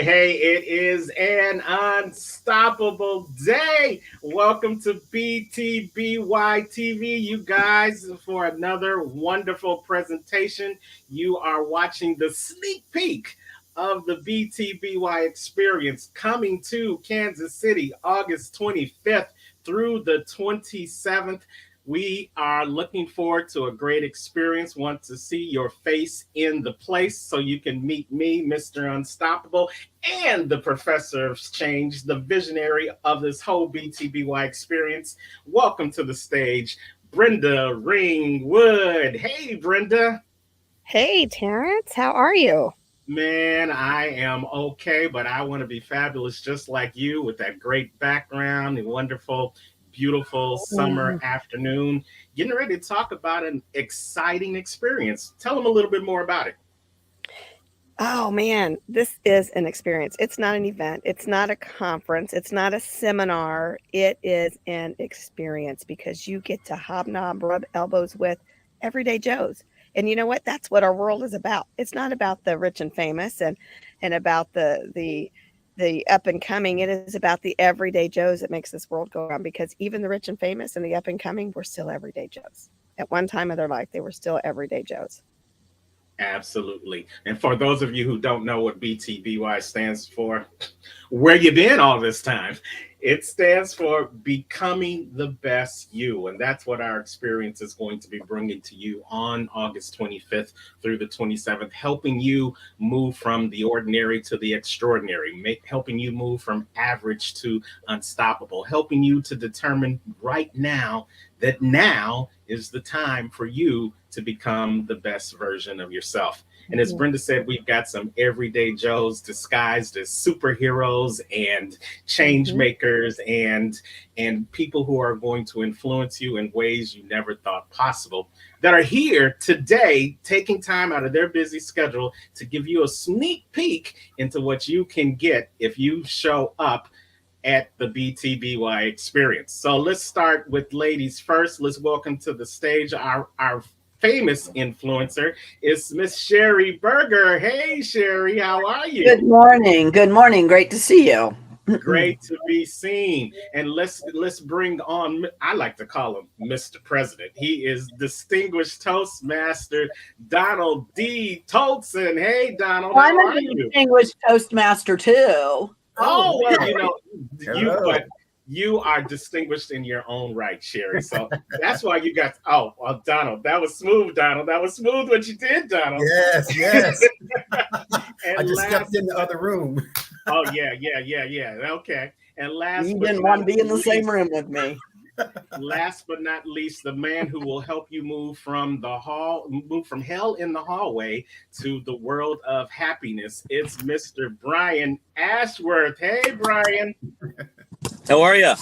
hey, it is an unstoppable day. Welcome to BTBY TV, you guys, for another wonderful presentation. You are watching the sneak peek of the BTBY experience coming to Kansas City August 25th through the 27th. We are looking forward to a great experience. Want to see your face in the place so you can meet me, Mr. Unstoppable, and the Professor of Change, the visionary of this whole BTBY experience. Welcome to the stage, Brenda Ringwood. Hey, Brenda. Hey, Terrence, how are you? Man, I am okay, but I want to be fabulous just like you with that great background and wonderful, beautiful summer Mm. afternoon. Getting ready to talk about an exciting experience. Tell them a little bit more about it. Oh man, this is an experience. It's not an event, it's not a conference, it's not a seminar. It is an experience because you get to hobnob, rub elbows with everyday Joes. And you know what? That's what our world is about. It's not about the rich and famous and about the up and coming. It is about the everyday Joes that makes this world go around because even the rich and famous and the up and coming were still everyday Joes. At one time of their life, they were still everyday Joes. Absolutely. And for those of you who don't know what BTBY stands for, where you been all this time? It stands for becoming the best you. And that's what our experience is going to be bringing to you on August 25th through the 27th, helping you move from the ordinary to the extraordinary, helping you move from average to unstoppable, helping you to determine right now that now is the time for you to become the best version of yourself. And as Mhm. Brenda said, we've got some everyday Joes disguised as superheroes and change Mhm. makers and people who are going to influence you in ways you never thought possible that are here today taking time out of their busy schedule to give you a sneak peek into what you can get if you show up at the BTBY experience. So let's start with ladies first. Let's welcome to the stage our famous influencer is Miss Sherry Berger. Hey Sherry, how are Good you? morning. Good morning. Great to see you. Great to be seen. And let's bring on, I like to call him Mr. President. He is distinguished Toastmaster Donald D. Tolson. Hey Donald, I'm how a are you? distinguished Toastmaster too. Oh well, Really? you Hello. but you are distinguished in your own right, Sherry. So that's why you got. Oh, well, Donald, that was smooth, Donald. That was smooth what you did, Donald. Yes, yes. I And just stepped last, in the other room. oh yeah. Okay. And last You but didn't not want to be in the same least, room with me. last but not least, the man who will help you move from hell in the hallway to the world of happiness. It's Mr. Brian Ashworth. Hey, Brian. How are you?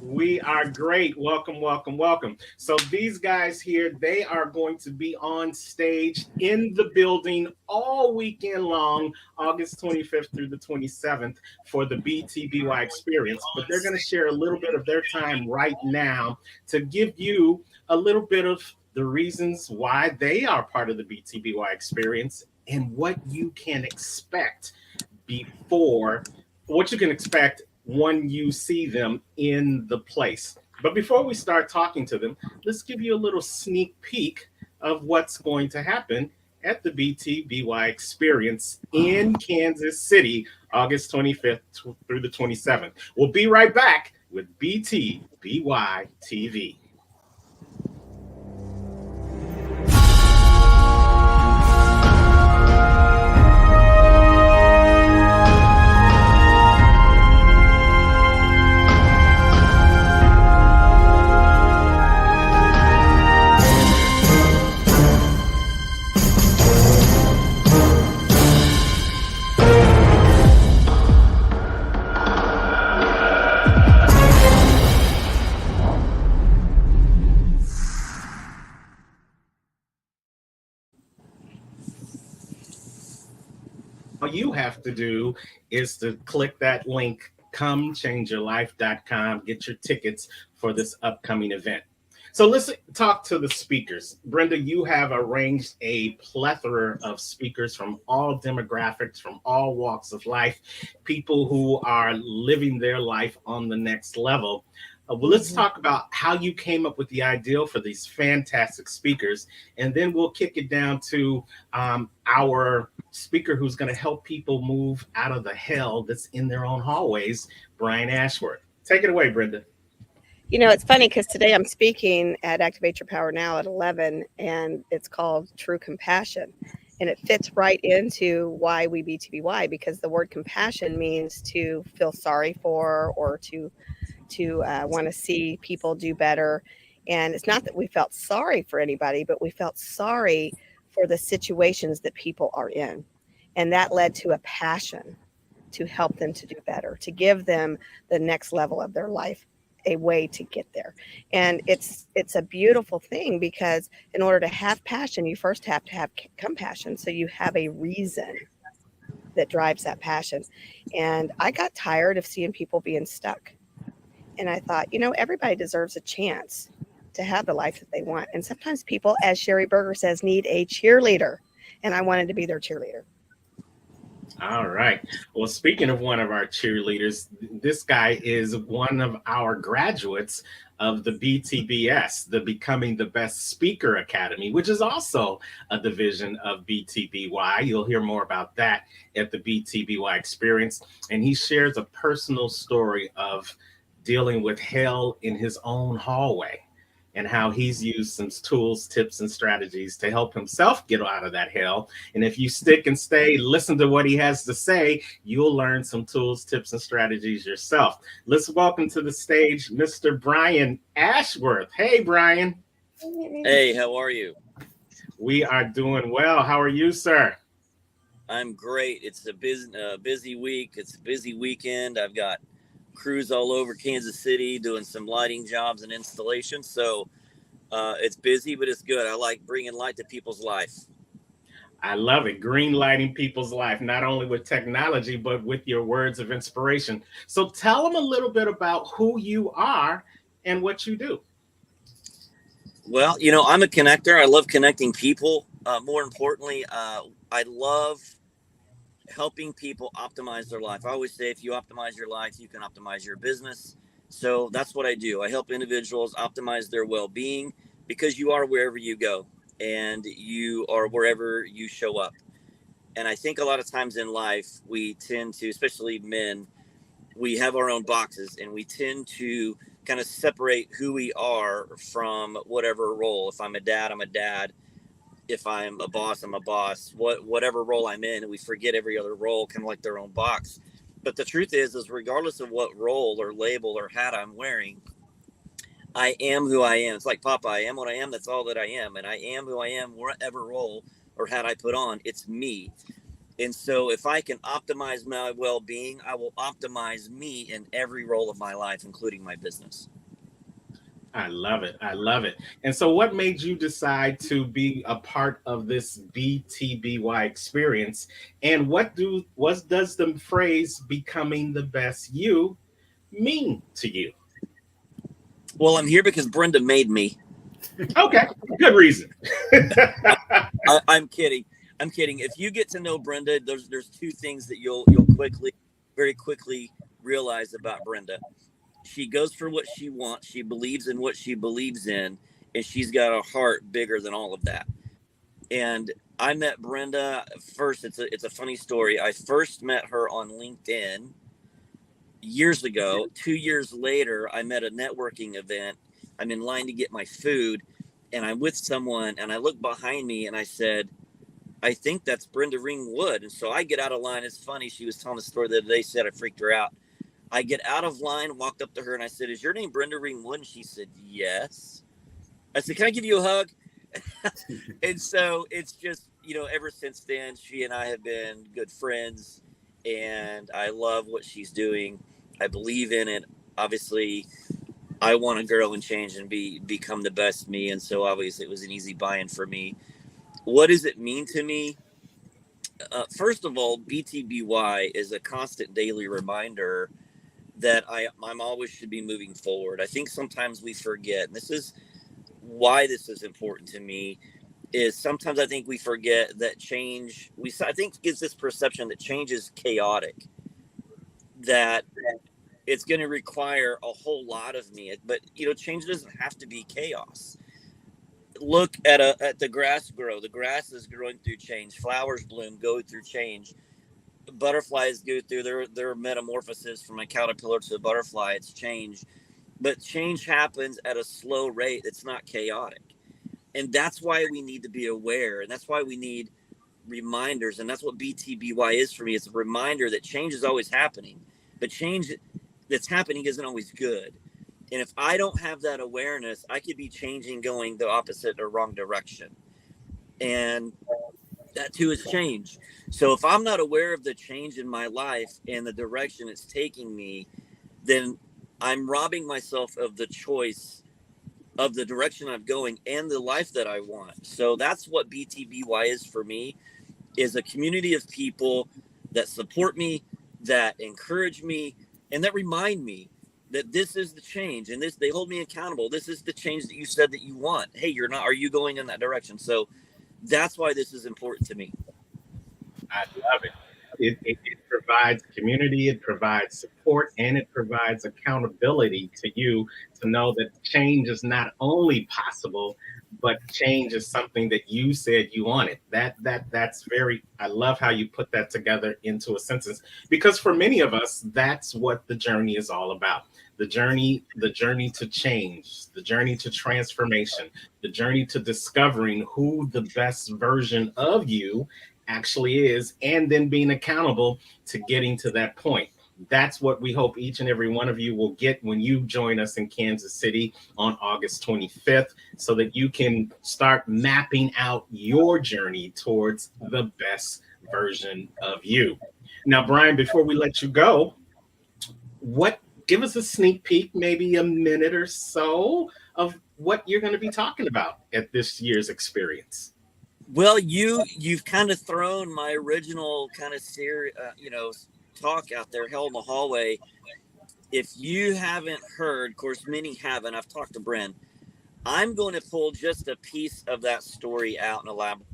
We are great. Welcome, welcome, welcome. So these guys here, they are going to be on stage in the building all weekend long, August 25th through the 27th for the BTBY experience. But they're going to share a little bit of their time right now to give you a little bit of the reasons why they are part of the BTBY experience and what you can expect before what you can expect when you see them in the place. But before we start talking to them, let's give you a little sneak peek of what's going to happen at the BTBY experience in Kansas City, August 25th through the 27th. We'll be right back with BTBY TV. All you have to do is to click that link, comechangeyourlife.com, get your tickets for this upcoming event. So let's talk to the speakers. Brenda, you have arranged a plethora of speakers from all demographics, from all walks of life, people who are living their life on the next level. Well, let's Mhm. talk about how you came up with the ideal for these fantastic speakers, and then we'll kick it down to our speaker who's going to help people move out of the hell that's in their own hallways, Brian Ashworth. Take it away, Brenda. It's funny because today I'm speaking at Activate Your Power Now at 11, and it's called True Compassion. And it fits right into why we BTBY, because the word compassion means to feel sorry for, or to want to see people do better. And it's not that we felt sorry for anybody, but we felt sorry for the situations that people are in. And that led to a passion to help them to do better, to give them the next level of their life, a way to get there. And it's a beautiful thing, because in order to have passion, you first have to have compassion. So you have a reason that drives that passion. And I got tired of seeing people being stuck. And I thought, everybody deserves a chance to have the life that they want. And sometimes people, as Sherry Berger says, need a cheerleader. And I wanted to be their cheerleader. All right. Well, speaking of one of our cheerleaders, this guy is one of our graduates of the BTBS, the Becoming the Best Speaker Academy, which is also a division of BTBY. You'll hear more about that at the BTBY experience. And he shares a personal story of dealing with hell in his own hallway, and how he's used some tools, tips, and strategies to help himself get out of that hell. And if you stick and stay, listen to what he has to say, you'll learn some tools, tips, and strategies yourself. Let's welcome to the stage Mr. Brian Ashworth. Hey, Brian. Hey, how are you? We are doing well. How are you, sir? I'm great. It's a busy week. It's a busy weekend. I've got crews all over Kansas City doing some lighting jobs and installations. So it's busy, but it's good. I like bringing light to people's life. I love it. Green lighting people's life, not only with technology, but with your words of inspiration. So tell them a little bit about who you are and what you do. Well, I'm a connector. I love connecting people. More importantly, I love helping people optimize their life. I always say if you optimize your life, you can optimize your business. So that's what I do. I help individuals optimize their well-being, because you are wherever you go and you are wherever you show up. And I think a lot of times in life, we tend to, especially men, we have our own boxes and we tend to kind of separate who we are from whatever role. If I'm a dad, I'm a dad. If I'm a boss, I'm a boss. Whatever role I'm in, and we forget every other role, kind of like their own box. But the truth is regardless of what role or label or hat I'm wearing, I am who I am. It's like Papa, I am what I am. That's all that I am. And I am who I am, whatever role or hat I put on. It's me. And so if I can optimize my well-being, I will optimize me in every role of my life, including my business. I love it. I love it. And so, what made you decide to be a part of this BTBY experience? And what does the phrase "becoming the best you" mean to you? Well, I'm here because Brenda made me. Okay, good reason. I'm kidding. I'm kidding. If you get to know Brenda, there's two things that you'll very quickly realize about Brenda. She goes for what she wants. She believes in what she believes in, and she's got a heart bigger than all of that. And I met Brenda first. It's a funny story. I first met her on LinkedIn years ago. 2 years later, I met a networking event. I'm in line to get my food, and I'm with someone, and I look behind me, and I said, I think that's Brenda Ringwood. And so I get out of line. It's funny. She was telling a story the other day. Said I freaked her out. I get out of line, walked up to her, and I said, "Is your name Brenda Ringwood?" And she said, "Yes." I said, "Can I give you a hug?" And so it's just, ever since then, she and I have been good friends, and I love what she's doing. I believe in it. Obviously, I want to grow and change and become the best me. And so obviously it was an easy buy-in for me. What does it mean to me? First of all, BTBY is a constant daily reminder that I'm always should be moving forward. I think sometimes we forget. And this is why this is important to me is sometimes I think we forget that change, I think gives this perception that change is chaotic, that it's going to require a whole lot of me. But, change doesn't have to be chaos. Look at the grass grow. The grass is growing through change. Flowers bloom, go through change. Butterflies go through their metamorphosis from a caterpillar to a butterfly. It's change. But change happens at a slow rate. It's not chaotic. And that's why we need to be aware. And that's why we need reminders. And that's what BTBY is for me. It's a reminder that change is always happening. But change that's happening isn't always good. And if I don't have that awareness, I could be changing, going the opposite or wrong direction. And that too is change. So if I'm not aware of the change in my life and the direction it's taking me, then I'm robbing myself of the choice of the direction I'm going and the life that I want. So that's what BTBY is for me, is a community of people that support me, that encourage me, and that remind me that this is the change, and they hold me accountable. This is the change that you said that you want. Hey, you're not, are you going in that direction? So that's why this is important to me. I love it. It provides community, it provides support, and it provides accountability to you to know that change is not only possible, but change is something that you said you wanted. That's very, I love how you put that together into a sentence, because for many of us, that's what the journey is all about. The journey to change, the journey to transformation, the journey to discovering who the best version of you actually is, and then being accountable to getting to that point. That's what we hope each and every one of you will get when you join us in Kansas City on August 25th, so that you can start mapping out your journey towards the best version of you. Now, Brian, before we let you go, give us a sneak peek, maybe a minute or so, of what you're going to be talking about at this year's experience. Well, you've kind of thrown my original kind of talk out there, hell in the hallway. If you haven't heard, of course, many haven't. I've talked to Bren. I'm going to pull just a piece of that story out and elaborate.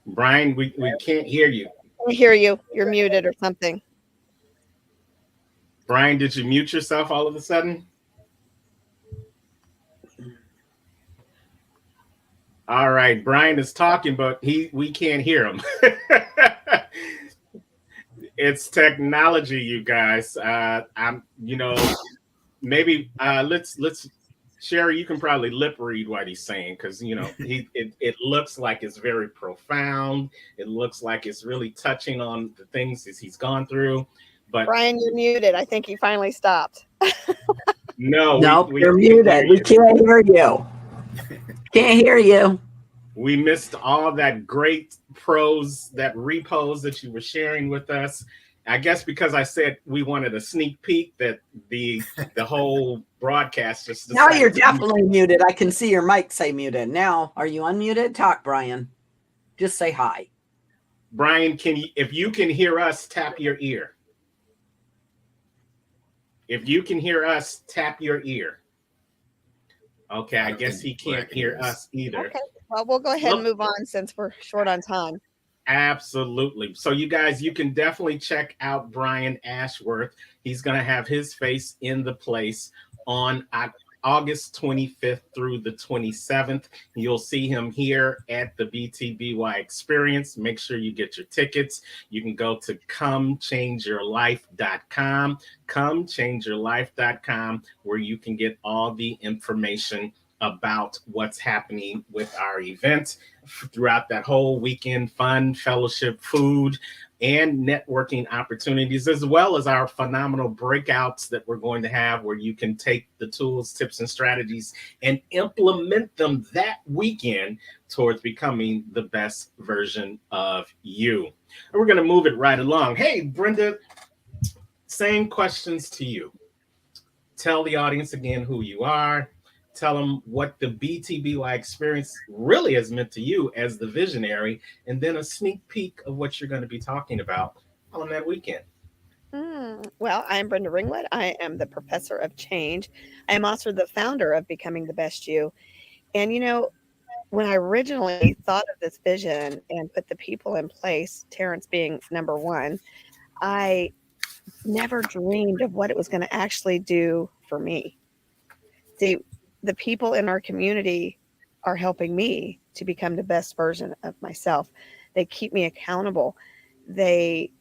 Brian, we can't hear you. I hear you. You're muted or something. Brian, did you mute yourself all of a sudden? All right, Brian is talking, but we can't hear him. It's technology, you guys. Maybe let's Sherry, you can probably lip read what he's saying, because it looks like it's very profound. It looks like it's really touching on the things that he's gone through. But Brian, you're muted. I think he finally stopped. No, you're muted. We can't hear you. Can't hear you. We missed all that great prose, that repose that you were sharing with us. I guess because I said we wanted a sneak peek, that the whole broadcast just now you're definitely muted. I can see your mic say muted. Now, are you unmuted? Talk, Brian. Just say hi. Brian, if you can hear us, tap your ear. If you can hear us, tap your ear. Okay, I guess he can't hear us either. Okay, well, we'll go ahead and move on since we're short on time. Absolutely. So you guys, you can definitely check out Brian Ashworth. He's going to have his face in the place on August 25th through the 27th. You'll see him here at the BTBY experience. Make sure you get your tickets. You can go to comechangeyourlife.com, comechangeyourlife.com, where you can get all the information about what's happening with our event throughout that whole weekend. Fun, fellowship, food, and networking opportunities, as well as our phenomenal breakouts that we're going to have, where you can take the tools, tips, and strategies and implement them that weekend towards becoming the best version of you. And we're going to move it right along. Hey, Brenda, same questions to you. Tell the audience again who you are. Tell them what the BTBY experience really has meant to you as the visionary, and then a sneak peek of what you're going to be talking about on that weekend? Well, I'm Brenda Ringwood. I am the professor of change. I am also the founder of Becoming the Best You. And when I originally thought of this vision and put the people in place, Terrence being number one, I never dreamed of what it was going to actually do for me. See, the people in our community are helping me to become the best version of myself. They keep me accountable. They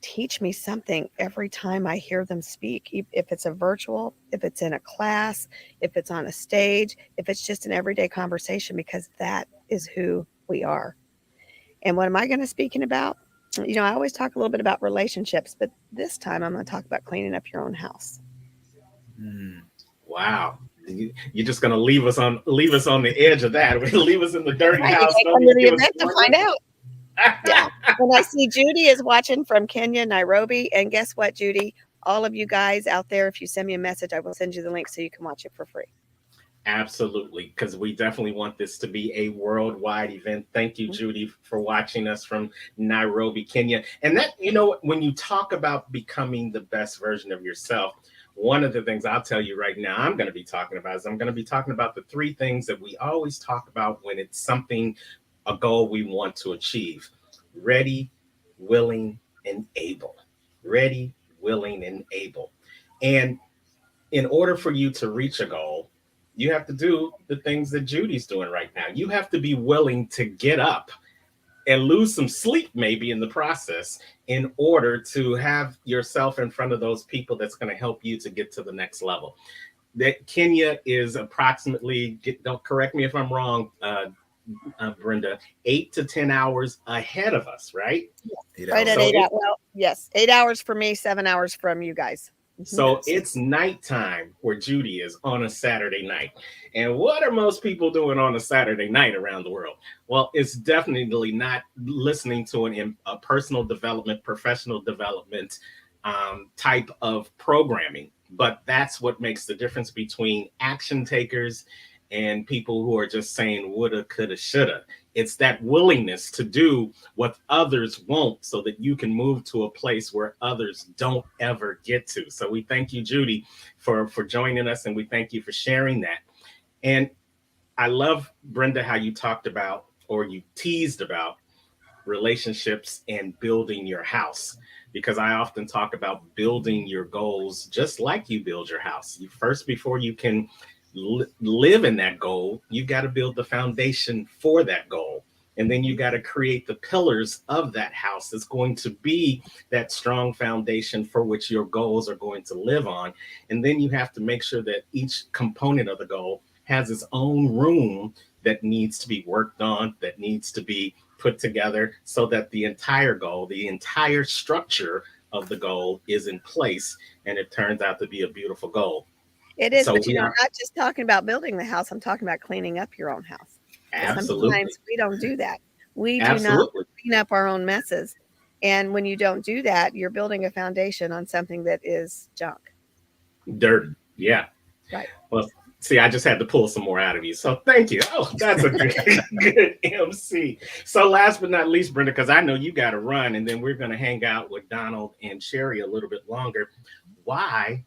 teach me something every time I hear them speak. If it's a virtual, if it's in a class, if it's on a stage, if it's just an everyday conversation, because that is who we are. And what am I going to speaking about? I always talk a little bit about relationships, but this time I'm going to talk about cleaning up your own house. Mm. Wow. You're just gonna leave us on the edge of that. Leave us in the dirty Right, you house. got to Don't come to even the give us event to find out. Yeah. When I see Judy is watching from Kenya, Nairobi, and guess what, Judy? All of you guys out there, if you send me a message, I will send you the link so you can watch it for free. Absolutely, because we definitely want this to be a worldwide event. Thank you, Judy, for watching us from Nairobi, Kenya. And that, when you talk about becoming the best version of yourself, one of the things I'll tell you right now I'm going to be talking about is I'm going to be talking about the three things that we always talk about when it's something, a goal we want to achieve: ready, willing, and able. Ready, willing, and able. And in order for you to reach a goal, you have to do the things that Judy's doing right now. You have to be willing to get up and lose some sleep, maybe in the process, in order to have yourself in front of those people that's going to help you to get to the next level. That Kenya is approximately, don't correct me if I'm wrong, Brenda, 8 to 10 hours ahead of us, right? Right at So 8 hours. Well, yes, 8 hours for me, 7 hours from you guys. So it's nighttime where Judy is on a Saturday night. And what are most people doing on a Saturday night around the world? Well, it's definitely not listening to a personal development, professional development type of programming. But that's what makes the difference between action takers and people who are just saying woulda, coulda, shoulda. It's that willingness to do what others won't so that you can move to a place where others don't ever get to. So we thank you, Judy, for joining us, and we thank you for sharing that. And I love, Brenda, how you talked about, or you teased about, relationships and building your house, because I often talk about building your goals just like you build your house. You first, before you can live in that goal, you got to build the foundation for that goal. And then you got to create the pillars of that house that's going to be that strong foundation for which your goals are going to live on. And then you have to make sure that each component of the goal has its own room that needs to be worked on, that needs to be put together, so that the entire goal, the entire structure of the goal is in place, and it turns out to be a beautiful goal. It is, So but we I'm are not just talking about building the house. I'm talking about cleaning up your own house. absolutely, Sometimes we don't do that. We do not absolutely clean up our own messes. And when you don't do that, you're building a foundation on something that is junk. dirt. Yeah. Right. Well, see, I just had to pull some more out of you. So thank you. Oh, that's a good, good MC. So last but not least, Brenda, because I know you got to run, and then we're going to hang out with Donald and Sherry a little bit longer. Why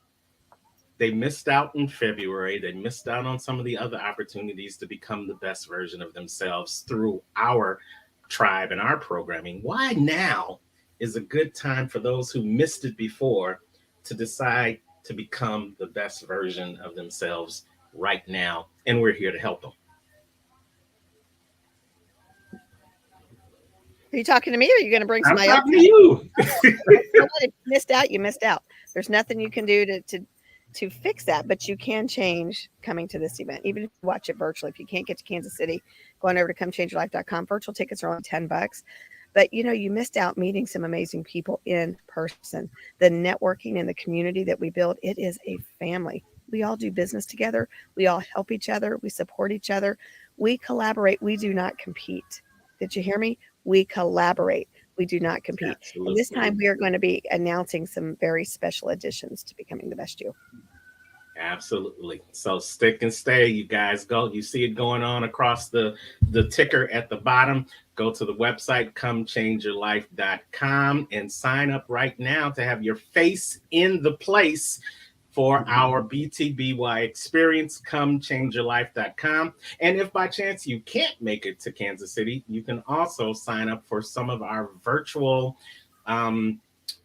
they missed out in February? They missed out on some of the other opportunities to become the best version of themselves through our tribe and our programming. Why now is a good time for those who missed it before to decide to become the best version of themselves right now? And we're here to help them. Are you talking to me or are you going to bring I'm somebody else talking to up? you. If you missed out, you missed out. There's nothing you can do to fix that, but you can change coming to this event, even if you watch it virtually. If you can't get to Kansas City, go on over to comechangeyourlife.com. Virtual tickets are only $10. But you missed out meeting some amazing people in person. The networking and the community that we build, it is a family. We all do business together. We all help each other. We support each other. We collaborate. We do not compete. Did you hear me? We collaborate. We do not compete. And this Absolutely. time we are going to be announcing some very special additions to Becoming the Best You. Absolutely. So stick and stay, you guys. Go. You see it going on across the ticker at the bottom. Go to the website comechangeyourlife.com and sign up right now to have your face in the place for our BTBY experience. Comechangeyourlife.com. And if by chance you can't make it to Kansas City, you can also sign up for some of our virtual um,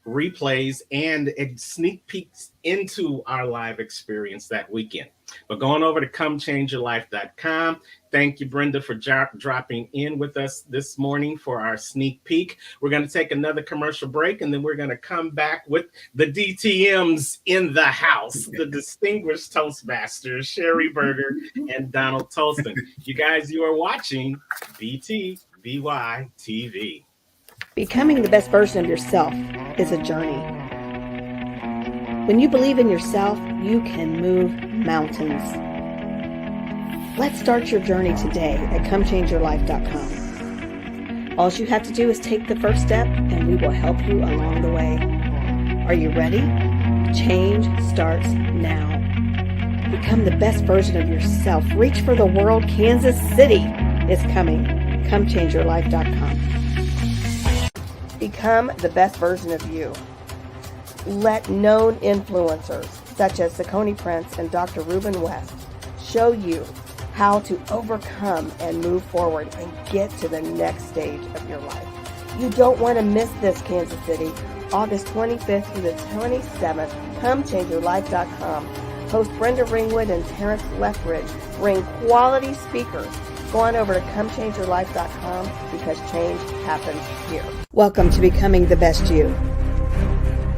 replays and sneak peeks into our live experience that weekend. But going over to comechangeyourlife.com. Thank you, Brenda, for dropping in with us this morning for our sneak peek. We're going to take another commercial break, and then we're going to come back with the DTMs in the house, the distinguished Toastmasters, Sherry Berger and Donald Tolson. You guys, you are watching BTBY TV. Becoming the best version of yourself is a journey. When you believe in yourself, you can move mountains. Let's start your journey today at comechangeyourlife.com. All you have to do is take the first step, and we will help you along the way. Are you ready? Change starts now. Become the best version of yourself. Reach for the world. Kansas City is coming. comechangeyourlife.com. Become the best version of you. Let known influencers such as Saucony Prince and Dr. Ruben West show you how to overcome and move forward and get to the next stage of your life. You don't want to miss this, Kansas City. August 25th through the 27th, comechangeyourlife.com. Host Brenda Ringwood and Terrence Lethbridge bring quality speakers. Go on over to comechangeyourlife.com because change happens here. Welcome to Becoming the Best You,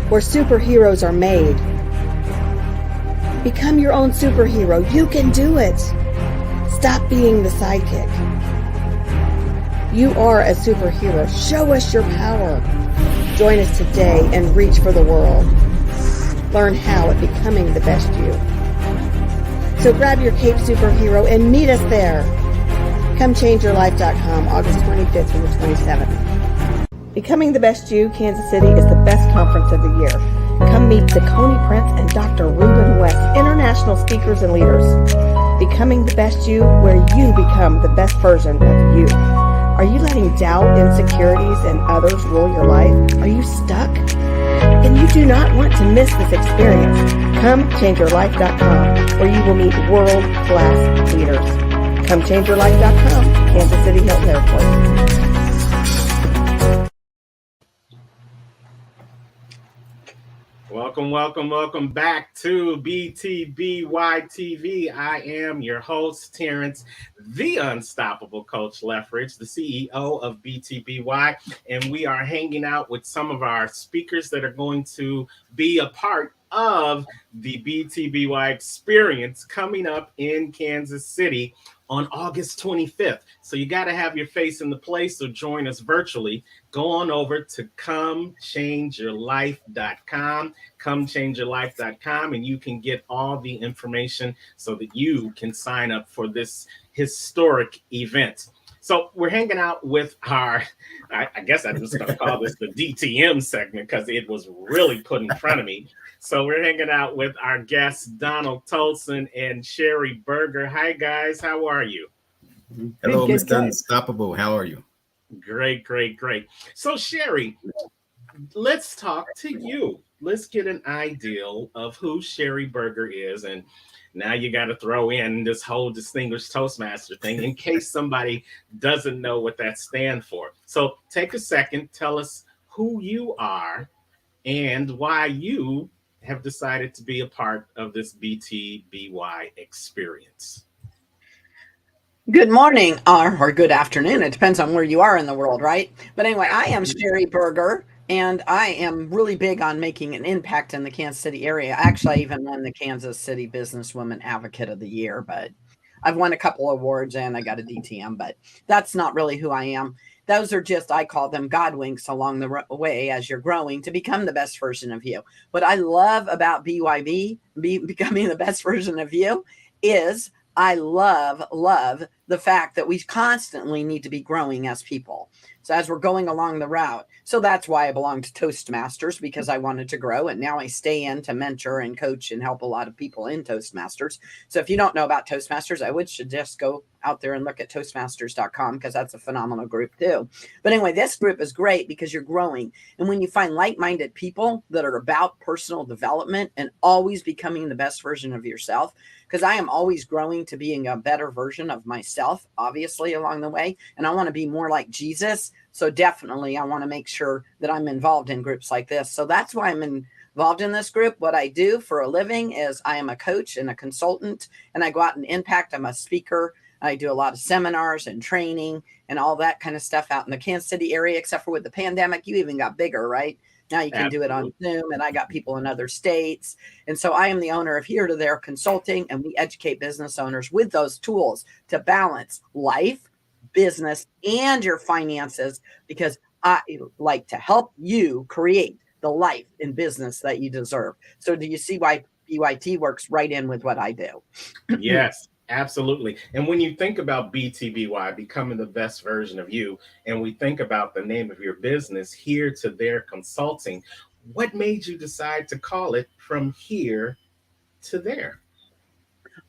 where superheroes are made. Become your own superhero. You can do it. Stop being the sidekick. You are a superhero. Show us your power. Join us today and reach for the world. Learn how at Becoming the Best You. So grab your cape, superhero, and meet us there. ComeChangeYourLife.com, August 25th through the 27th. Becoming the Best You, Kansas City is the best conference of the year. Come meet Saucony Prince and Dr. Ruben West, international speakers and leaders. Becoming the Best You, where you become the best version of you. Are you letting doubt, insecurities, and others rule your life? Are you stuck? Then you do not want to miss this experience. ComeChangeYourLife.com, where you will meet world-class leaders. ComeChangeYourLife.com, Kansas City Hilton Airport. Welcome back to BTBY TV. I am your host, Terrence, the Unstoppable Coach Lethbridge, the CEO of BTBY, and we are hanging out with some of our speakers that are going to be a part of the BTBY experience coming up in Kansas City on August 25th. So you got to have your face in the place, so join us virtually. Go on over to comechangeyourlife.com, comechangeyourlife.com, and you can get all the information so that you can sign up for this historic event. So we're hanging out with our, I guess I'm just going to call this the DTM segment because it was really put in front of me. So we're hanging out with our guests, Donald Tolson and Sherry Berger. Hi, guys. How are you? Hello, Good, Mr. Unstoppable. How are you? Great. So, Sherry, let's talk to you. Let's get an idea of who Sherry Berger is. And now you got to throw in this whole distinguished Toastmaster thing in case somebody doesn't know what that stands for. So take a second, tell us who you are and why you have decided to be a part of this BTBY experience. Good morning or good afternoon. It depends on where you are in the world, right? But anyway, I am Sherry Berger, and I am really big on making an impact in the Kansas City area. Actually, I even won the Kansas City Businesswoman Advocate of the Year, but I've won a couple awards and I got a DTM, but that's not really who I am. Those are just, I call them God winks along the way as you're growing to become the best version of you. What I love about BYB, becoming the best version of you, is I love the fact that we constantly need to be growing as people. So as we're going along the route. So that's why I belong to Toastmasters, because I wanted to grow. And now I stay in to mentor and coach and help a lot of people in Toastmasters. So if you don't know about Toastmasters, I would suggest go out there and look at Toastmasters.com, because that's a phenomenal group too. But anyway, this group is great because you're growing. And when you find like-minded people that are about personal development and always becoming the best version of yourself, because I am always growing to being a better version of myself, obviously, along the way. And I want to be more like Jesus. So definitely, I want to make sure that I'm involved in groups like this. So that's why I'm involved in this group. What I do for a living is I am a coach and a consultant, and I go out and impact. I'm a speaker. I do a lot of seminars and training and all that kind of stuff out in the Kansas City area, except for with the pandemic, you even got bigger, right? Now you can Absolutely. do it on Zoom, and I got people in other states. And so I am the owner of Here to There Consulting, and we educate business owners with those tools to balance life, business, and your finances, because I like to help you create the life and business that you deserve. So do you see why BYT works right in with what I do? Yes, absolutely. And when you think about BTBY, becoming the best version of you, and we think about the name of your business, Here to There Consulting, what made you decide to call it From Here to There?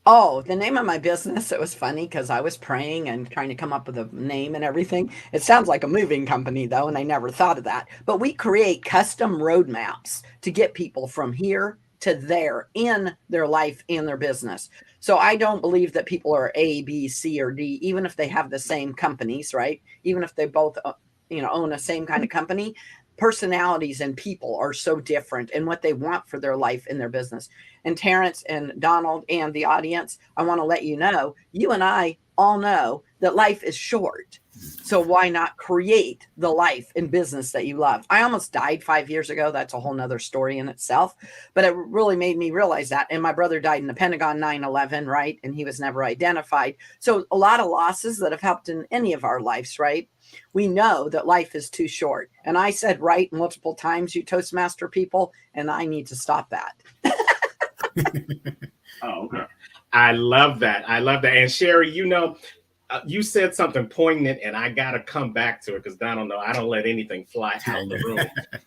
Oh, the name of my business, it was funny because I was praying and trying to come up with a name and everything. It sounds like a moving company, though, and I never thought of that. But we create custom roadmaps to get people from here to there in their life and their business. So I don't believe that people are A, B, C, or D, even if they have the same companies, right? Even if they both, own the same kind of company. Personalities and people are so different, and what they want for their life and their business. And Terrence and Donald and the audience, I want to let you know, you and I all know that life is short. So why not create the life and business that you love? I almost died 5 years ago. That's a whole nother story in itself. But it really made me realize that. And my brother died in the Pentagon 9/11, right? And he was never identified. So a lot of losses that have helped in any of our lives, right? We know that life is too short. And I said right multiple times, you Toastmaster people, and I need to stop that. Oh, okay. I love that. I love that. And Sherry, you said something poignant, and I got to come back to it because I don't know. I don't let anything fly out the room.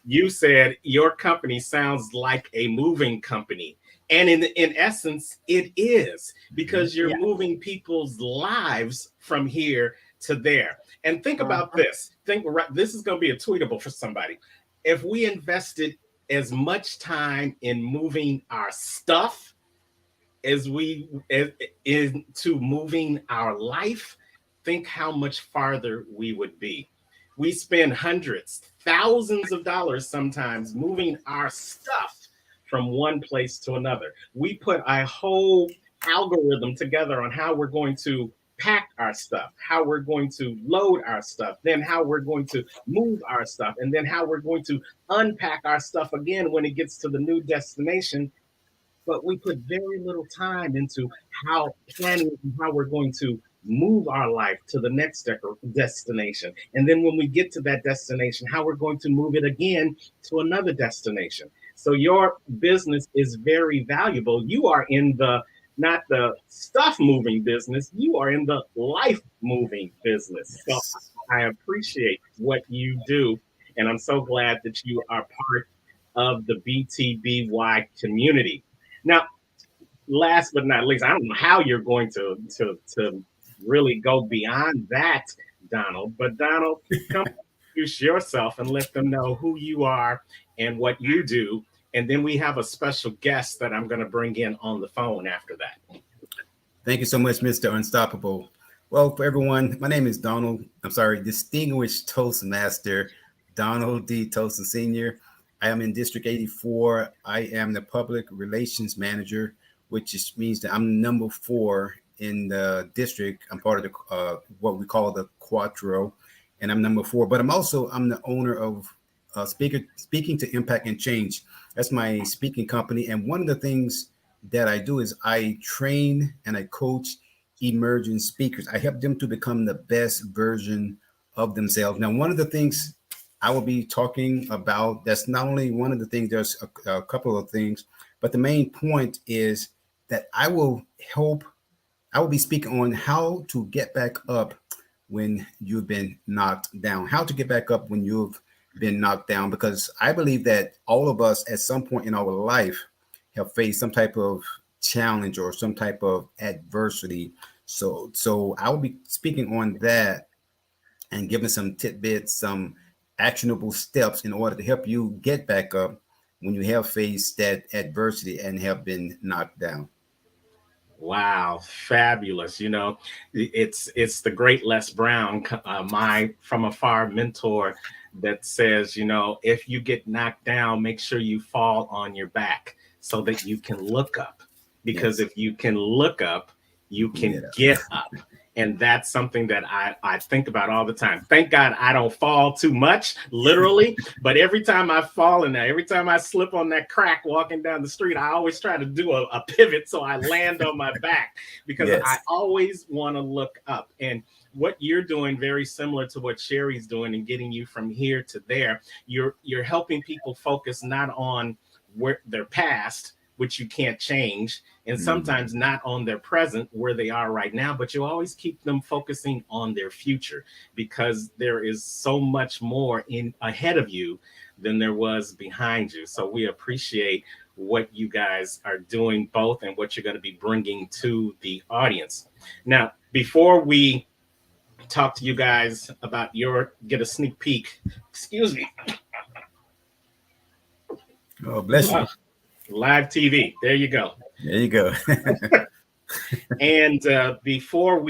You said your company sounds like a moving company. And in essence, it is, because you're moving people's lives from here to there. And think about this. This is going to be a tweetable for somebody. If we invested as much time in moving our stuff as we into moving our life, think how much farther we would be. We spend hundreds, thousands of dollars sometimes moving our stuff from one place to another. We put a whole algorithm together on how we're going to pack our stuff, how we're going to load our stuff, then how we're going to move our stuff, and then how we're going to unpack our stuff again when it gets to the new destination. But we put very little time into how planning and how we're going to move our life to the next destination. And then when we get to that destination, how we're going to move it again to another destination. So your business is very valuable. You are in the not the stuff moving business, you are in the life moving business. So Yes. I appreciate what you do. And I'm so glad that you are part of the BTBY community. Now, last but not least, I don't know how you're going to really go beyond that, Donald. But Donald, come introduce yourself and let them know who you are and what you do. And then we have a special guest that I'm going to bring in on the phone after that. Thank you so much, Mr. Unstoppable. Well, for everyone, my name is Distinguished Toastmaster Donald D. Toaston Sr. I am in District 84. I am the Public Relations Manager, which means that I'm number 4 in the district. I'm part of the what we call the Quattro, and I'm number 4. But I'm the owner of Speaking to Impact and Change. That's my speaking company, and one of the things that I do is I train and I coach emerging speakers. I help them to become the best version of themselves. Now, one of the things I will be talking about, that's not only one of the things, there's a couple of things, but the main point is that I will be speaking on how to get back up when you've been knocked down, how to get back up when you've been knocked down, because I believe that all of us at some point in our life have faced some type of challenge or some type of adversity. So I will be speaking on that and giving some tidbits, some actionable steps in order to help you get back up when you have faced that adversity and have been knocked down. Wow, fabulous. It's the great Les Brown, my from afar mentor, that says, if you get knocked down, make sure you fall on your back so that you can look up. Because Yes. if you can look up, you You can can get up. get up. And that's something that I think about all the time. Thank God I don't fall too much, literally. But every time I fall in there, every time I slip on that crack walking down the street, I always try to do a pivot so I land on my back, because I Yes. always want to look up. And what you're doing, very similar to what Sherry's doing and getting you from here to there, you're helping people focus not on where their past, which you can't change, and Mhm. sometimes not on their present where they are right now, but you always keep them focusing on their future, because there is so much more in ahead of you than there was behind you. So we appreciate what you guys are doing both and what you're going to be bringing to the audience. Now, before we talk to you guys about get a sneak peek, excuse me, Oh, bless you. live TV, there you go. There you go. And before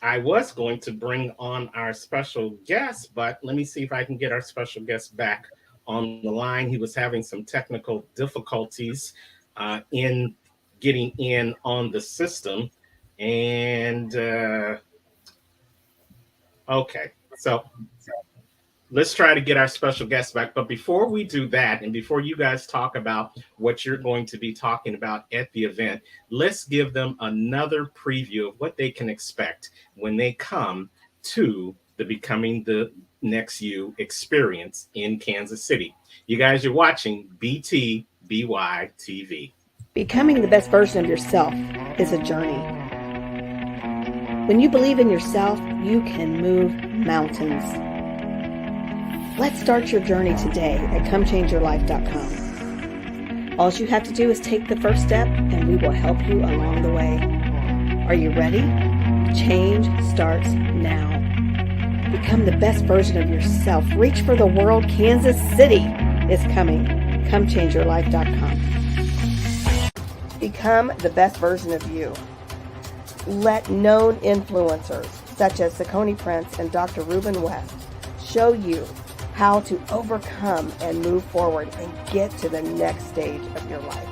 I was going to bring on our special guest, but let me see if I can get our special guest back on the line. He was having some technical difficulties in getting in on the system. And okay, so let's try to get our special guest back. But before we do that, and before you guys talk about what you're going to be talking about at the event, let's give them another preview of what they can expect when they come to the Becoming the Next You experience in Kansas City. You guys are watching BTBY TV. Becoming the best version of yourself is a journey. When you believe in yourself, you can move mountains. Let's start your journey today at comechangeyourlife.com. All you have to do is take the first step, and we will help you along the way. Are you ready? Change starts now. Become the best version of yourself. Reach for the world. Kansas City is coming. comechangeyourlife.com. Become the best version of you. Let known influencers such as Saucony Prince and Dr. Ruben West show you how to overcome and move forward and get to the next stage of your life.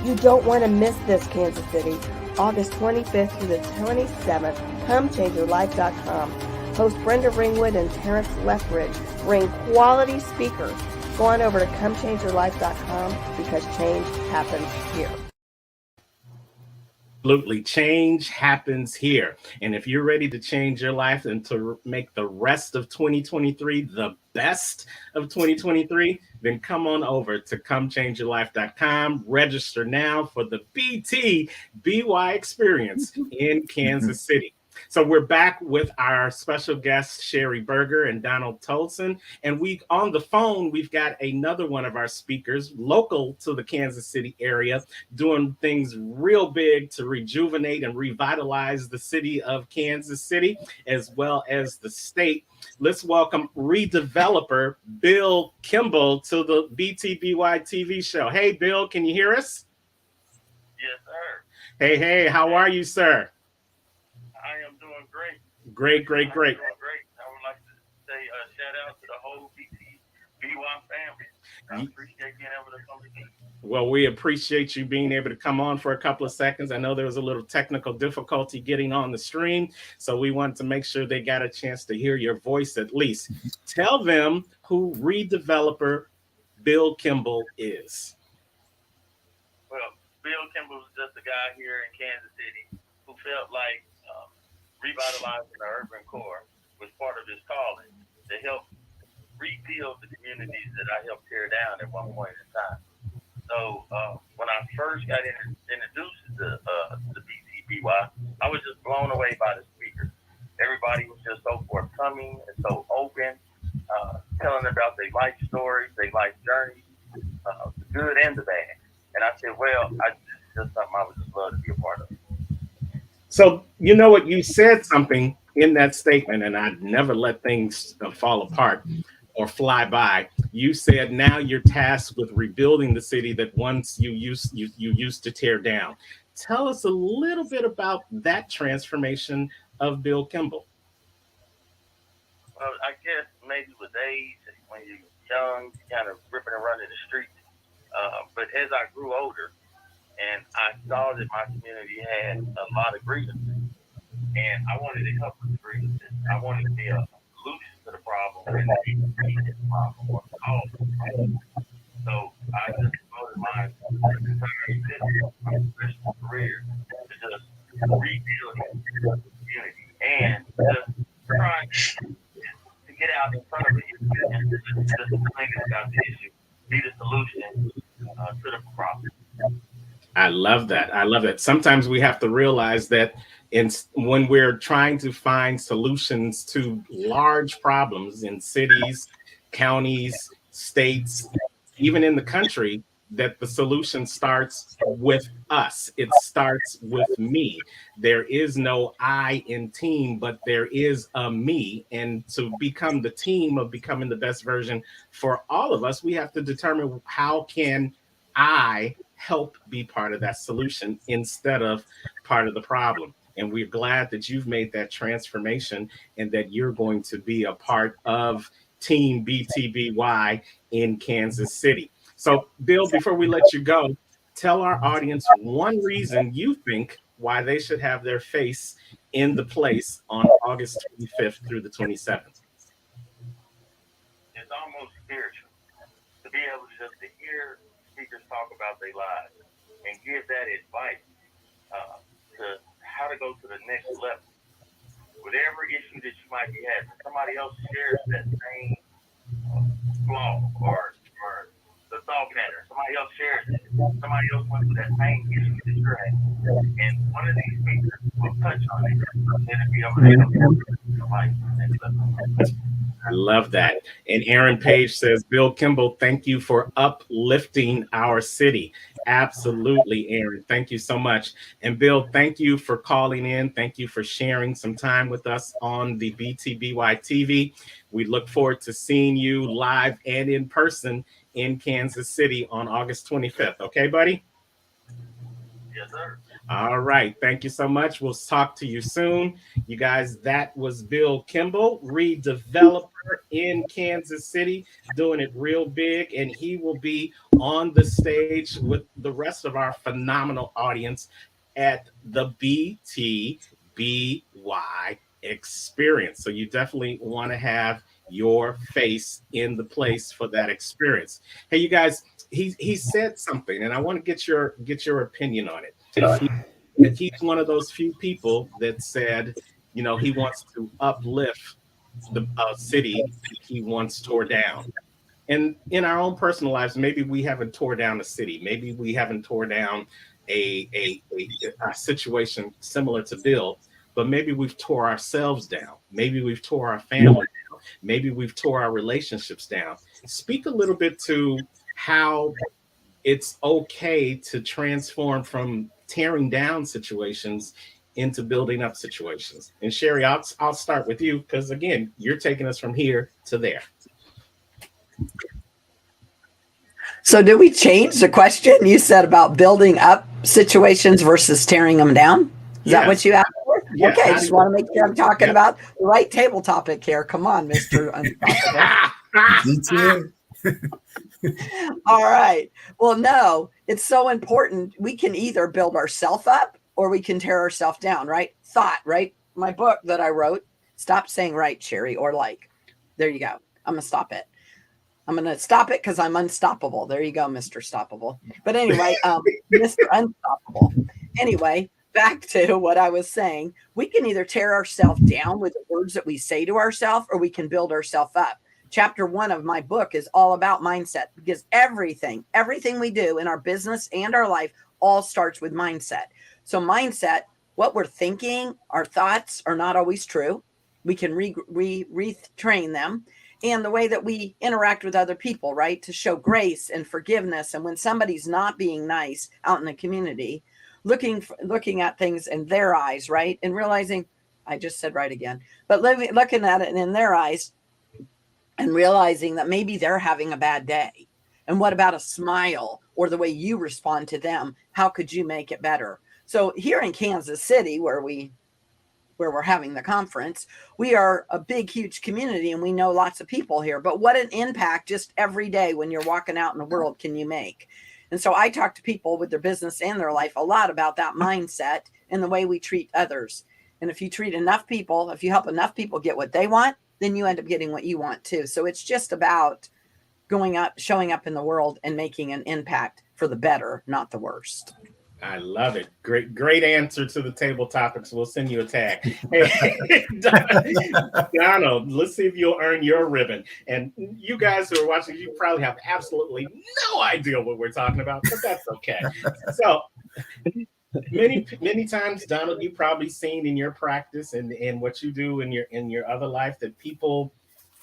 You don't want to miss this, Kansas City. August 25th through the 27th, comechangeyourlife.com. Host Brenda Ringwood and Terrence Lethbridge bring quality speakers. Go on over to comechangeyourlife.com, because change happens here. Absolutely. Change happens here. And if you're ready to change your life and to make the rest of 2023 the best of 2023, then come on over to comechangeyourlife.com. Register now for the BTBY experience in Kansas City. So we're back with our special guests, Sherry Berger and Donald Tolson. And on the phone, we've got another one of our speakers local to the Kansas City area, doing things real big to rejuvenate and revitalize the city of Kansas City, as well as the state. Let's welcome redeveloper Bill Kimball to the BTBY TV show. Hey, Bill, can you hear us? Yes, sir. Hey, how are you, sir? I am doing great. Great. Doing great. I would like to say a shout out to the whole BTBY family. I appreciate being able to come to you. Well, we appreciate you being able to come on for a couple of seconds. I know there was a little technical difficulty getting on the stream, so we wanted to make sure they got a chance to hear your voice at least. Tell them who redeveloper Bill Kimball is. Well, Bill Kimball is just a guy here in Kansas City who felt like revitalizing the urban core was part of his calling to help rebuild the communities that I helped tear down at one point in time. So when I first got introduced to the BTBY, I good and the bad. And I said, well, it's just something I would just love to be a part of. So, you know what? You said something in that statement, and I'd never let things fall apart or fly by. You said now you're tasked with rebuilding the city that once you used to tear down. Tell us a little bit about that transformation of Bill Kimball. Well, I guess maybe with age, when you're young, you kind of ripping and running the streets. But as I grew older and I saw that my community had a lot of grievances, and I wanted to help with the grievances. I wanted to be a solution to the problem and not the problem or solve the problem. So I just devoted my entire existence, my professional career, to just rebuilding the community and just trying to get out in front of it and just complain about the issue, be the solution to the problem. I love that. I love that. Sometimes we have to realize that when we're trying to find solutions to large problems in cities, counties, states, even in the country, that the solution starts with us. It starts with me. There is no I in team, but there is a me. And to become the team of becoming the best version for all of us, we have to determine how can I help be part of that solution instead of part of the problem. And we're glad that you've made that transformation and that you're going to be a part of Team BTBY in Kansas City. So, Bill, before we let you go, tell our audience one reason you think why they should have their face in the place on August 25th through the 27th. It's almost spiritual to be able to just to hear speakers talk about their lives and give that advice to how to go to the next level. Whatever issue that you might be having, somebody else shares that same flaw or the thought pattern. Somebody else shares it. Somebody else went through that same issue that you're having. And one of these speakers will touch on it and it'll be able to help your life to the next level. I love that. And Aaron Page says, Bill Kimball, thank you for uplifting our city. Absolutely, Aaron. Thank you so much. And Bill, thank you for calling in. Thank you for sharing some time with us on the BTBY TV. We look forward to seeing you live and in person in Kansas City on August 25th. Okay, buddy? Yes, sir. All right. Thank you so much. We'll talk to you soon. You guys, that was Bill Kimball, redeveloper in Kansas City, doing it real big. And he will be on the stage with the rest of our phenomenal audience at the BTBY experience. So you definitely want to have your face in the place for that experience. Hey, you guys, he said something, and I want to get your opinion on it. He's one of those few people that said, you know, he wants to uplift the city he once tore down. And in our own personal lives, maybe we haven't tore down a city. Maybe we haven't tore down a situation similar to Bill, but maybe we've tore ourselves down. Maybe we've tore our family down. Maybe we've tore our relationships down. Speak a little bit to how it's okay to transform from tearing down situations into building up situations. And Sherry, I'll start with you because again, you're taking us from here to there. So did we change the question you said about building up situations versus tearing them down? Is that what you asked for? Yes. Okay, I just want to make sure I'm talking about the right table topic here. Come on, Mr. All right. Well, no, it's so important. We can either build ourselves up or we can tear ourselves down, right? Thought, right? My book that I wrote, stop saying right, Sherry, or like. There you go. I'm going to stop it. I'm going to stop it because I'm unstoppable. There you go, Mr. Stoppable. But anyway, Mr. Unstoppable. Anyway, back to what I was saying. We can either tear ourselves down with the words that we say to ourselves, or we can build ourselves up. Chapter 1 of my book is all about mindset, because everything we do in our business and our life all starts with mindset. So mindset, what we're thinking, our thoughts are not always true. We can retrain them. and the way that we interact with other people, right? To show grace and forgiveness. And when somebody's not being nice out in the community, looking at things in their eyes, right? And realizing, I just said right again, but looking at it in their eyes and realizing that maybe they're having a bad day. And what about a smile or the way you respond to them? How could you make it better? So here in Kansas City, where we're having the conference, we are a big, huge community and we know lots of people here. But what an impact just every day when you're walking out in the world can you make? And so I talk to people with their business and their life a lot about that mindset and the way we treat others. And if you treat enough people, if you help enough people get what they want, then you end up getting what you want too. So it's just about going up, showing up in the world and making an impact for the better, not the worst. I love it. Great answer to the table topics. We'll send you a tag. Hey, Donald, let's see if you'll earn your ribbon. And you guys who are watching, you probably have absolutely no idea what we're talking about, but that's okay. So many times, Donald, you've probably seen in your practice and what you do in your other life that people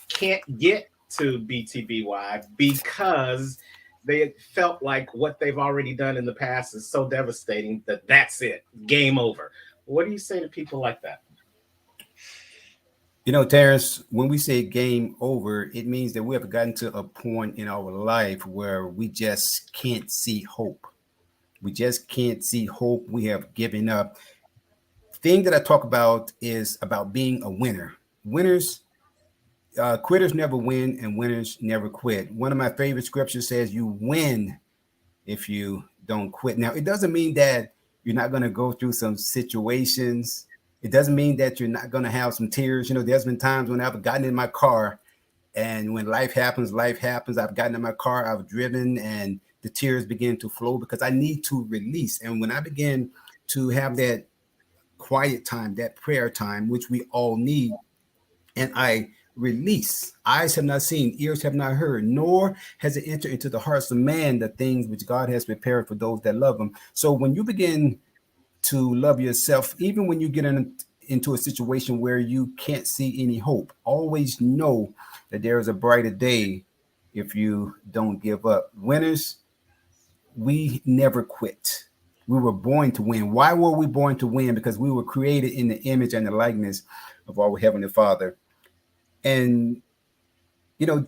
can't get to BTBY because they felt like what they've already done in the past is so devastating that that's it, game over. What do you say to people like that? You know, Terrence, when we say game over, it means that we have gotten to a point in our life where we just can't see hope. We just can't see hope. We have given up. Thing that I talk about is about being a winner. Winners, quitters never win, and winners never quit. One of my favorite scriptures says, "You win if you don't quit." Now, it doesn't mean that you're not going to go through some situations. It doesn't mean that you're not going to have some tears. You know, there's been times when I've gotten in my car, and when life happens, life happens. I've gotten in my car, I've driven, and the tears begin to flow because I need to release. And when I begin to have that quiet time, that prayer time, which we all need, and I release. Eyes have not seen, ears have not heard, nor has it entered into the hearts of man the things which God has prepared for those that love him. So when you begin to love yourself, even when you get into a situation where you can't see any hope, always know that there is a brighter day if you don't give up. Winners, we never quit. We were born to win. Why were we born to win? Because we were created in the image and the likeness of our Heavenly Father. And you know,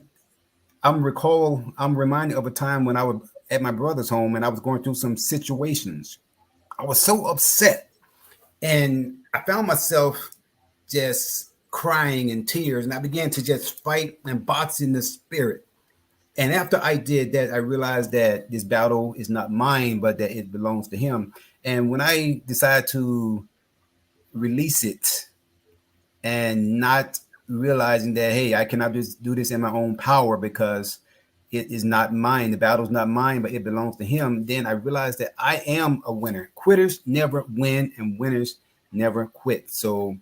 I'm reminded of a time when I was at my brother's home and I was going through some situations. I was so upset, and I found myself just crying in tears, and I began to just fight and box in the spirit. And after I did that, I realized that this battle is not mine, but that it belongs to him. And when I decided to release it and not realizing that, hey, I cannot just do this in my own power because it is not mine. The battle's not mine, but it belongs to him. Then I realized that I am a winner. Quitters never win and winners never quit. So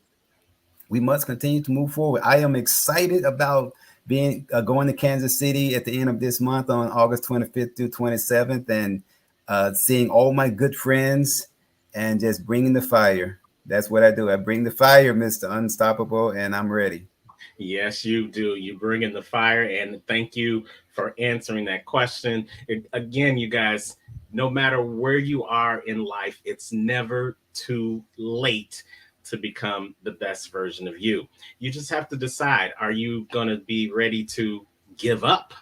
we must continue to move forward. I am excited about being going to Kansas City at the end of this month on August 25th through 27th and seeing all my good friends and just bringing the fire. That's what I do. I bring the fire, Mr. Unstoppable, and I'm ready. Yes, you do. You bring in the fire, and thank you for answering that question. Again, you guys, no matter where you are in life, it's never too late to become the best version of you. You just have to decide, are you going to be ready to give up,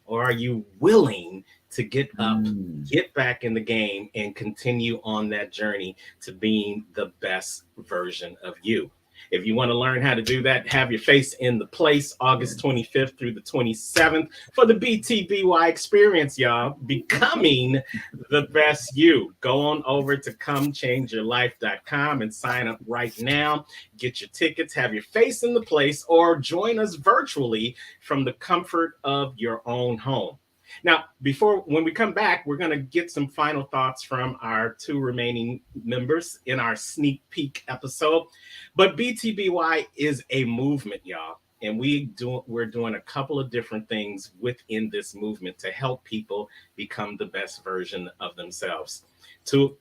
or are you willing to get up, get back in the game, and continue on that journey to being the best version of you? If you want to learn how to do that, have your face in the place August 25th through the 27th for the BTBY experience, y'all. Becoming the best you. Go on over to comechangeyourlife.com and sign up right now. Get your tickets, have your face in the place, or join us virtually from the comfort of your own home. Now, when we come back, we're going to get some final thoughts from our two remaining members in our sneak peek episode. But BTBY is a movement, y'all. And we're doing a couple of different things within this movement to help people become the best version of themselves.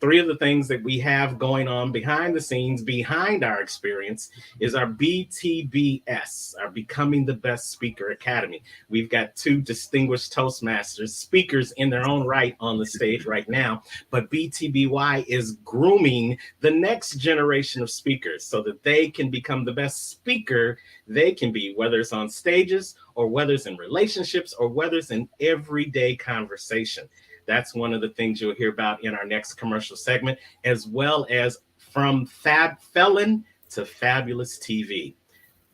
Three of the things that we have going on behind the scenes, behind our experience, is our BTBS, our Becoming the Best Speaker Academy. We've got two distinguished Toastmasters, speakers in their own right on the stage right now, but BTBY is grooming the next generation of speakers so that they can become the best speaker they can be, whether it's on stages or whether it's in relationships or whether it's in everyday conversation. That's one of the things you'll hear about in our next commercial segment, as well as from Fab Felon to Fabulous TV.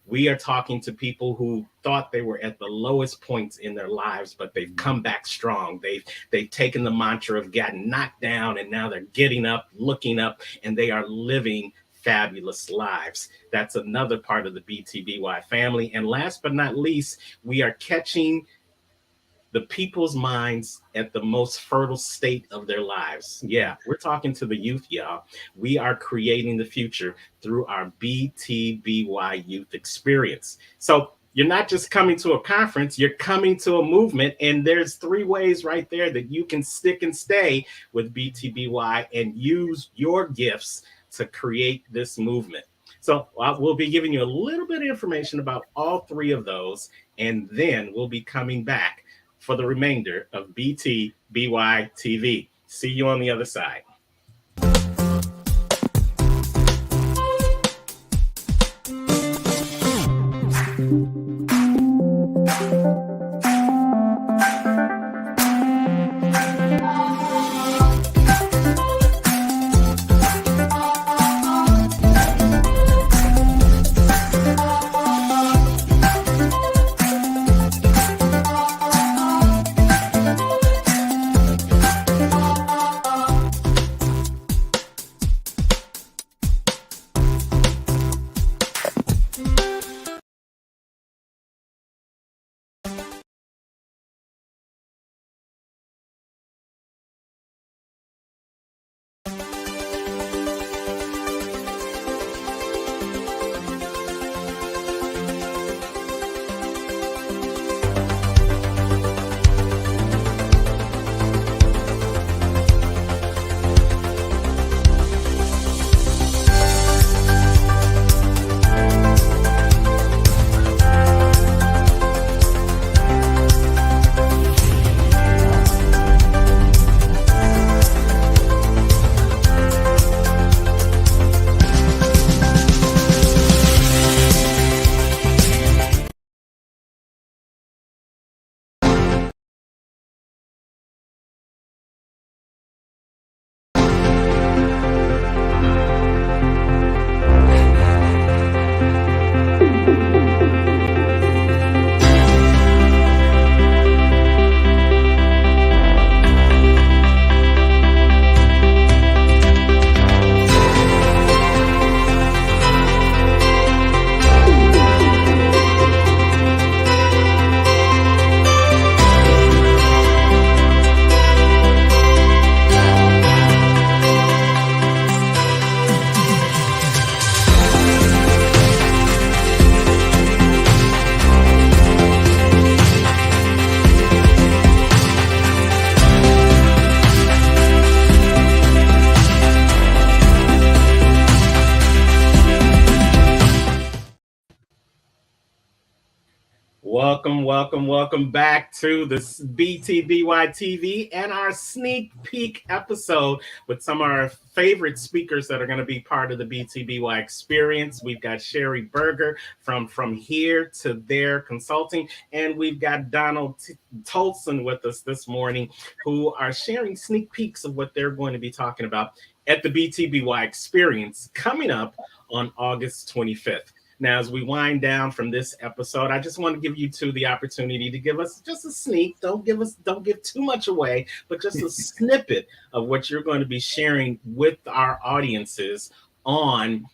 We are talking to people who thought they were at the lowest points in their lives, but they've come back strong. They've taken the mantra of getting knocked down, and now they're getting up, looking up, and they are living fabulous lives. That's another part of the BTBY family. And last but not least, we are catching the people's minds at the most fertile state of their lives. Yeah, we're talking to the youth, y'all. We are creating the future through our BTBY youth experience. So you're not just coming to a conference, you're coming to a movement. And there's three ways right there that you can stick and stay with BTBY and use your gifts to create this movement. So we'll be giving you a little bit of information about all three of those, and then we'll be coming back for the remainder of BTBY TV. See you on the other side. Welcome back to this BTBY TV and our sneak peek episode with some of our favorite speakers that are going to be part of the BTBY experience. We've got Sherry Berger from Here to There Consulting, and we've got Donald Tolson with us this morning, who are sharing sneak peeks of what they're going to be talking about at the BTBY experience coming up on August 25th. Now, as we wind down from this episode, I just want to give you two the opportunity to give us just a sneak. Don't give too much away, but just a snippet of what you're going to be sharing with our audiences on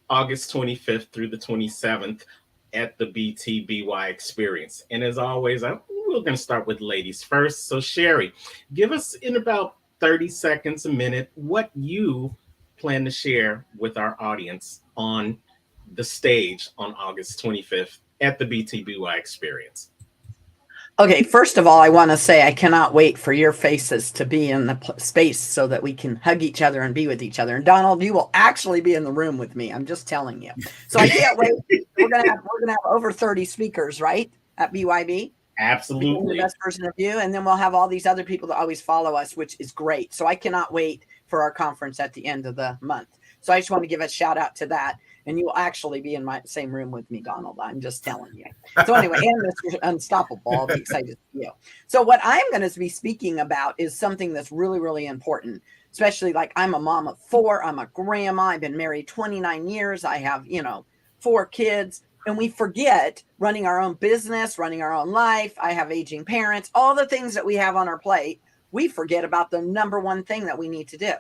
August 25th through the 27th at the BTBY experience. And as always, we're going to start with ladies first. So Sherry, give us in about 30 seconds, a minute, what you plan to share with our audience on the stage on August 25th at the BTBY experience. Okay, first of all, I want to say I cannot wait for your faces to be in the space so that we can hug each other and be with each other. And Donald, you will actually be in the room with me. I'm just telling you. So I can't wait. We're gonna have over 30 speakers, right? At BYB. Becoming the Absolutely. best version of you. And then we'll have all these other people that always follow us, which is great. So I cannot wait for our conference at the end of the month. So I just want to give a shout out to that. And you will actually be in my same room with me, Donald. I'm just telling you. So anyway, and Mr. Unstoppable, I'll be excited to see you. So what I'm going to be speaking about is something that's really, really important, especially like I'm a mom of 4. I'm a grandma. I've been married 29 years. I have, 4 kids. And we forget running our own business, running our own life. I have aging parents, all the things that we have on our plate. We forget about the number one thing that we need to do.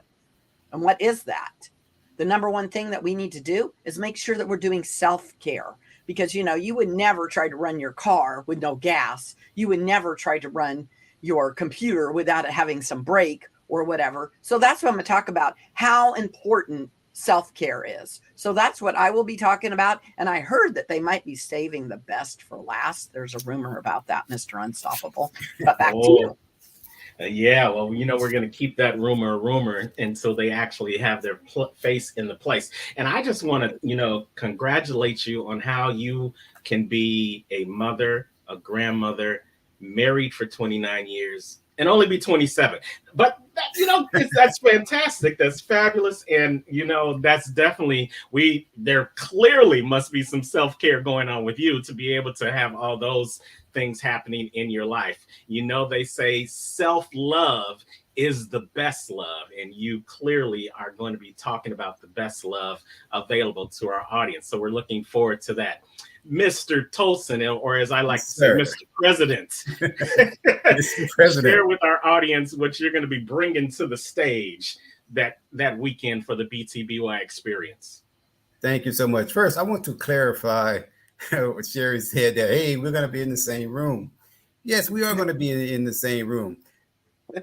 And what is that? The number one thing that we need to do is make sure that we're doing self-care, because you would never try to run your car with no gas. You would never try to run your computer without it having some brake or whatever. So that's what I'm going to talk about, how important self-care is. So that's what I will be talking about. And I heard that they might be saving the best for last. There's a rumor about that, Mr. Unstoppable. But back to you. Yeah, well, we're going to keep that rumor a rumor until they actually have their face in the place. And I just want to, congratulate you on how you can be a mother, a grandmother, married for 29 years, and only be 27. But that's fantastic. That's fabulous. And that's definitely there clearly must be some self-care going on with you to be able to have all those things happening in your life. They say self-love is the best love, and you clearly are going to be talking about the best love available to our audience. So we're looking forward to that. Mr. Tolson, or as I like to say, Mr. President, Mr. President, share with our audience what you're going to be bringing to the stage that weekend for the BTBY experience. Thank you so much. First, I want to clarify what Sherry said that, hey, we're going to be in the same room. Yes, we are going to be in the same room.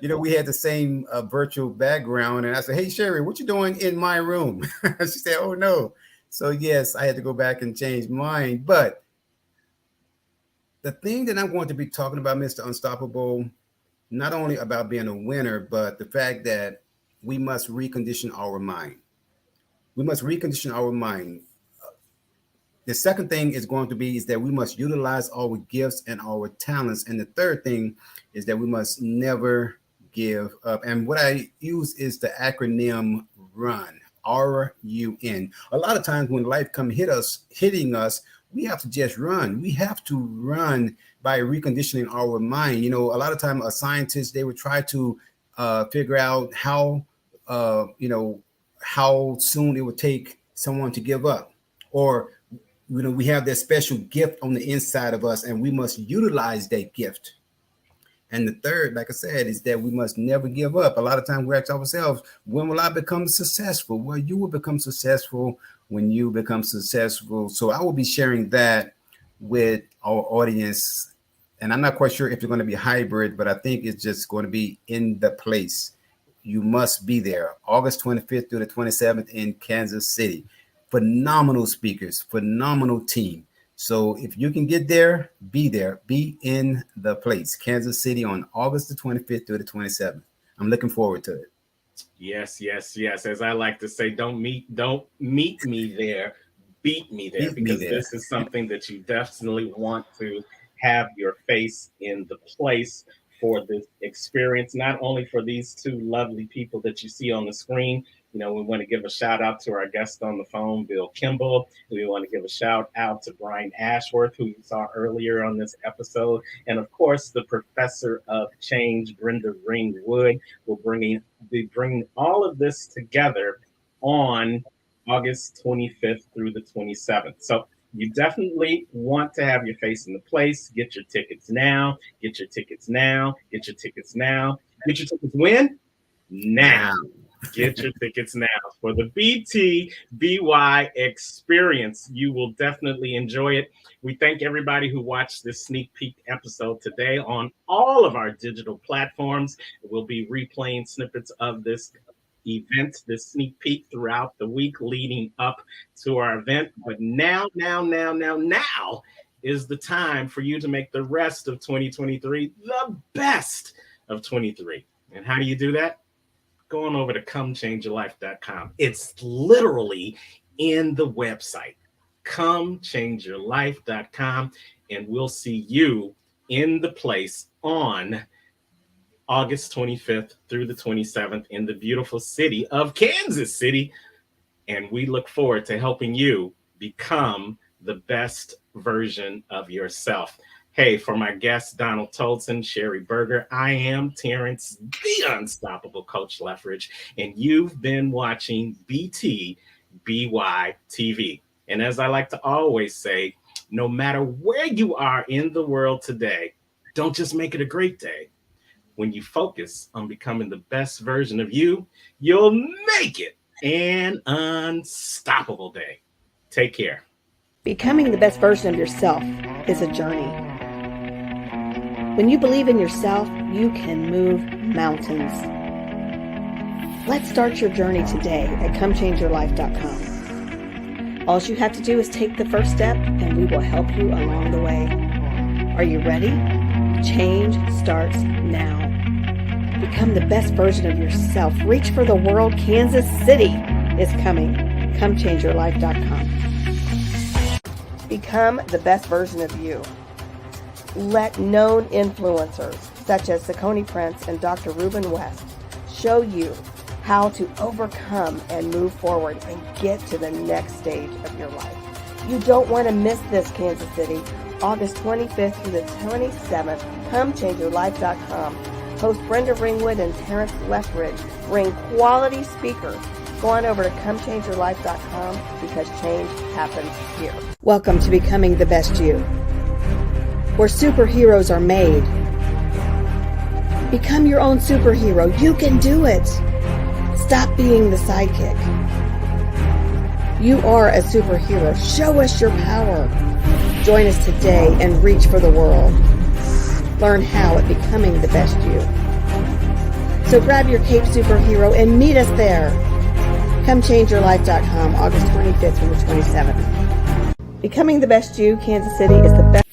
We had the same virtual background, and I said, hey, Sherry, what you doing in my room? She said, oh, no. So, yes, I had to go back and change mine. But the thing that I'm going to be talking about, Mr. Unstoppable, not only about being a winner, but the fact that we must recondition our mind. We must recondition our mind. The second thing is going to be is that we must utilize our gifts and our talents. And the third thing is that we must never give up. And what I use is the acronym RUN, RUN. A lot of times when life hitting us, we have to just run. We have to run by reconditioning our mind. A lot of time a scientist, they would try to figure out how soon it would take someone to give up, or we have that special gift on the inside of us, and we must utilize that gift. And the third, like I said, is that we must never give up. A lot of times we ask ourselves, when will I become successful? Well, you will become successful when you become successful. So I will be sharing that with our audience. And I'm not quite sure if it's going to be hybrid, but I think it's just going to be in the place. You must be there. August 25th through the 27th in Kansas City. Phenomenal speakers, phenomenal team. So if you can get there, be in the place. Kansas City on August the 25th through the 27th. I'm looking forward to it. Yes. As I like to say, don't meet me there, beat me there, because this is something that you definitely want to have your face in the place for this experience, not only for these two lovely people that you see on the screen. We want to give a shout out to our guest on the phone, Bill Kimball. We want to give a shout out to Brian Ashworth, who you saw earlier on this episode. And of course, the professor of change, Brenda Ringwood, will be bringing all of this together on August 25th through the 27th. So you definitely want to have your face in the place. Get your tickets now. Get your tickets now. Get your tickets now. Get your tickets when? Now. Get your tickets now for the BTBY experience. You will definitely enjoy it. We thank everybody who watched this sneak peek episode today on all of our digital platforms. We'll be replaying snippets of this event, this sneak peek throughout the week leading up to our event. But now is the time for you to make the rest of 2023 the best of 23. And how do you do that? Go on over to comechangeyourlife.com. It's literally in the website, comechangeyourlife.com, and we'll see you in the place on August 25th through the 27th in the beautiful city of Kansas City. And we look forward to helping you become the best version of yourself. Hey, for my guests, Donald Tolson, Sherry Berger, I am Terrence, the Unstoppable Coach Lethbridge, and you've been watching BTBY TV. And as I like to always say, no matter where you are in the world today, don't just make it a great day. When you focus on becoming the best version of you, you'll make it an unstoppable day. Take care. Becoming the best version of yourself is a journey. When you believe in yourself, you can move mountains. Let's start your journey today at comechangeyourlife.com. All you have to do is take the first step, and we will help you along the way. Are you ready? Change starts now. Become the best version of yourself. Reach for the world. Kansas City is coming. comechangeyourlife.com. Become the best version of you. Let known influencers such as Saucony Prince and Dr. Ruben West show you how to overcome and move forward and get to the next stage of your life. You don't want to miss this, Kansas City. August 25th through the 27th, comechangeyourlife.com. Host Brenda Ringwood and Terrence Lethbridge bring quality speakers. Go on over to comechangeyourlife.com because change happens here. Welcome to Becoming the Best You, where superheroes are made. Become your own superhero. You can do it. Stop being the sidekick. You are a superhero. Show us your power. Join us today and reach for the world. Learn how at Becoming the Best You. So grab your cape, superhero, and meet us there. comechangeyourlife.com, August 25th through the 27th. Becoming the Best You, Kansas City is the best.